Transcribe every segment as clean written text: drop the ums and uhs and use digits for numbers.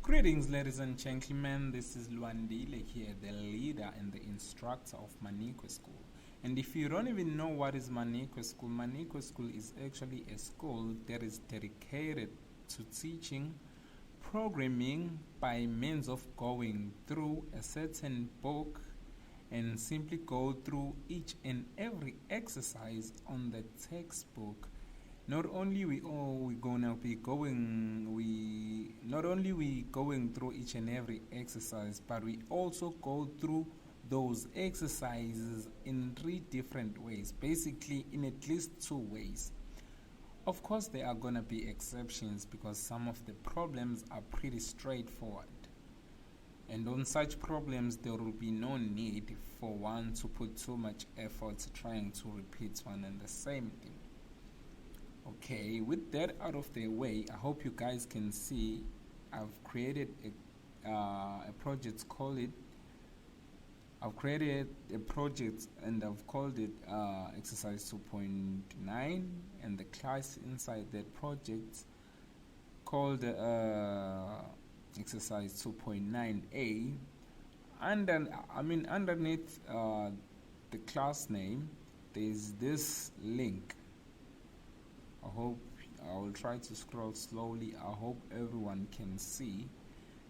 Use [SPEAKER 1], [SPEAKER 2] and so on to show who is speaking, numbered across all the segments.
[SPEAKER 1] Greetings, ladies and gentlemen. This is Luandile here, the leader and the instructor of Manikwe School. And if you don't even know what is Manikwe School is actually a school that is dedicated to teaching programming by means of going through a certain book and simply go through each and every exercise on the textbook. Not only we gonna be going through each and every exercise, but we also go through those exercises in 3 different ways, basically in at least 2 ways. Of course, there are gonna be exceptions because some of the problems are pretty straightforward. And on such problems, there will be no need for one to put too much effort trying to repeat one and the same thing. Okay, with that out of the way, I hope you guys can see I've created a project I've created a project and I've called it exercise 2.9, and the class inside that project called exercise 2.9a, and then underneath the class name there's this link. I will try to scroll slowly. I hope everyone can see.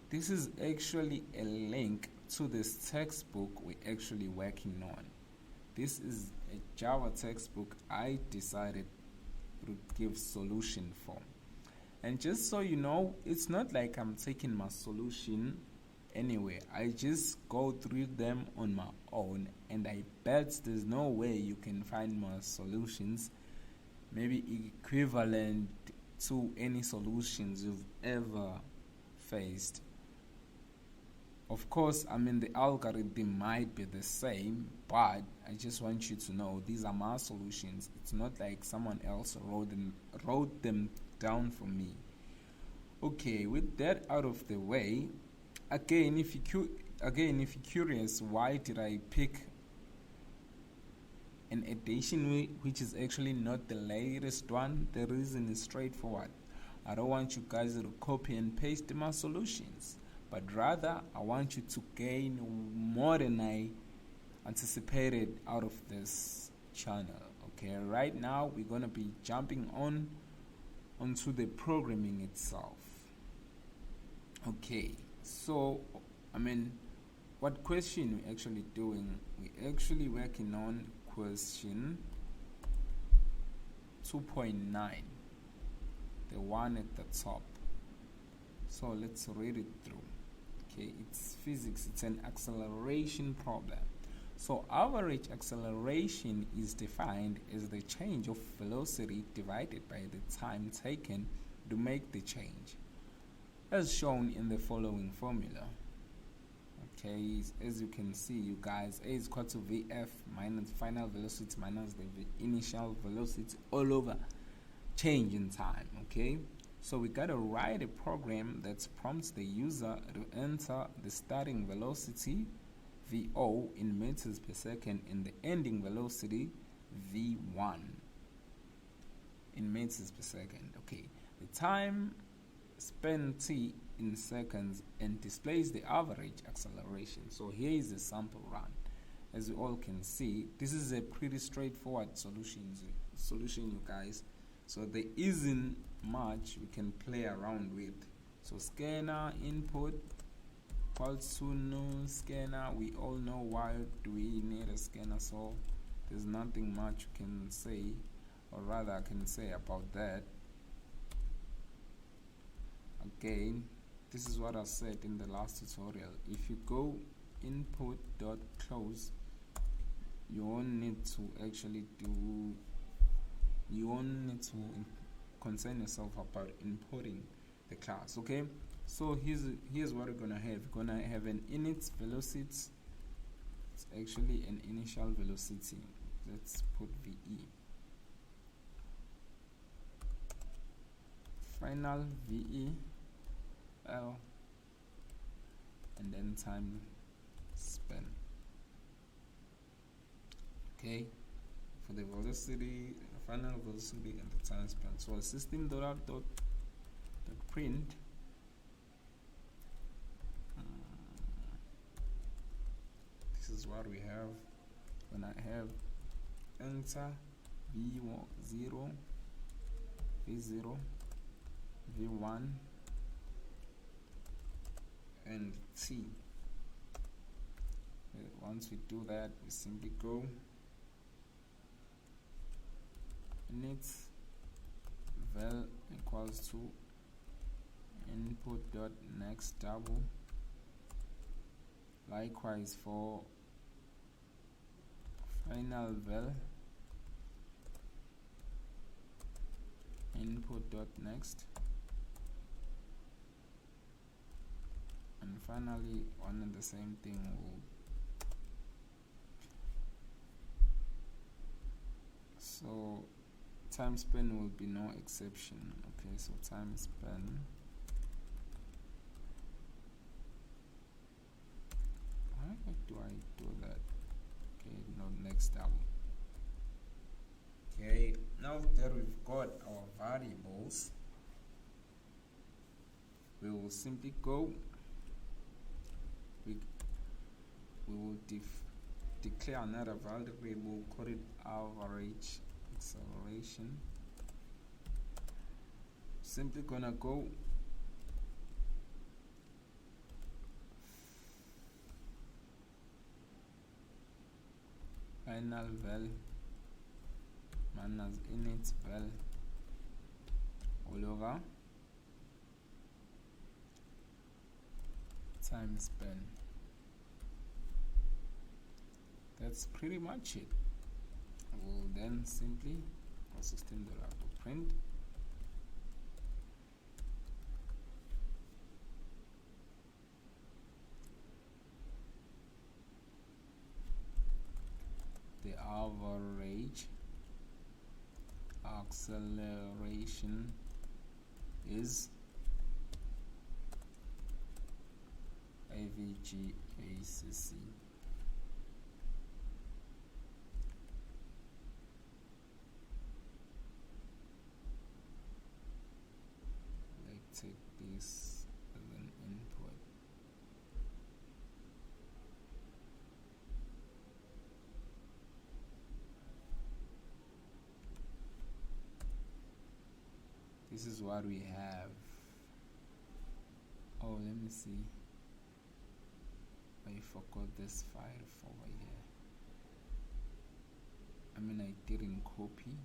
[SPEAKER 1] This is actually a link to this textbook we're actually working on. This is a Java textbook I decided to give solution for. And just so you know, it's not like I'm taking my solution anywhere. I just go through them on my own, and I bet there's no way you can find my solutions maybe equivalent to any solutions you've ever faced. Of course, the algorithm might be the same, but I just want you to know these are my solutions. It's not like someone else wrote them down for me. Okay, with that out of the way, again, if you're curious, why did I pick an edition which is actually not the latest one? The reason is straightforward. I don't want you guys to copy and paste my solutions, but rather I want you to gain more than I anticipated out of this channel. Okay, right now we're gonna be jumping onto the programming itself. Okay, so what question we're actually doing? We're actually working on question 2.9, the one at the top. So let's read it through. Okay, it's physics. It's an acceleration problem. So average acceleration is defined as the change of velocity divided by the time taken to make the change, as shown in the following formula. Okay, as you can see, you guys, A is equal to Vf minus final velocity minus the initial velocity all over change in time. Okay, so we gotta write a program that prompts the user to enter the starting velocity Vo in meters per second and the ending velocity V1 in meters per second. Okay, the time spent T in seconds and displays the average acceleration. So here is the sample run. As you all can see, this is a pretty straightforward solution, you guys. So there isn't much we can play around with. So scanner input equals to no scanner. We all know why do we need a scanner, so there's nothing much we can say, or rather I can say about that. Again, this is what I said in the last tutorial. If you go input.close, you won't need to concern yourself about importing the class. Okay, so here's what we're gonna have. We're gonna have an init velocity. It's actually an initial velocity. Let's put VE. Final VE L, and then time spent. Okay, for the velocity, the final velocity, and the time spent. So system.out.print what we have. When I have enter v0, v0, v1, and t. Once we do that, we simply go init val equals to input dot next double. Likewise for final val input dot next, and finally one and the same thing will. So time span will be no exception. Okay, so time span, why do I do that? Okay, no, next double. Okay, now that we've got our variables, we will simply go, we will declare another variable, call it average acceleration. Simply gonna go final val minus init val all over time span. That's pretty much it. We'll then simply system.out.print the average acceleration is AVGACC. Let's take this as an input. This is what we have. Oh, let me see. I forgot this file over here. I mean, I didn't copy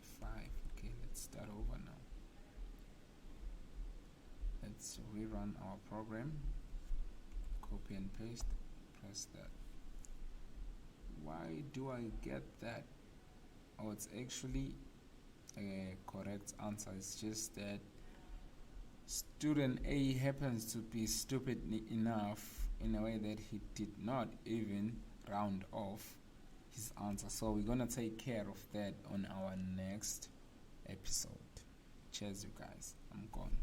[SPEAKER 1] the 5. Okay, let's start over now. Let's rerun our program. Copy and paste. Press that. Why do I get that? Oh, it's actually a correct answer. It's just that student A happens to be stupid enough in a way that he did not even round off his answer. So we're gonna take care of that on our next episode. Cheers, you guys. I'm gone.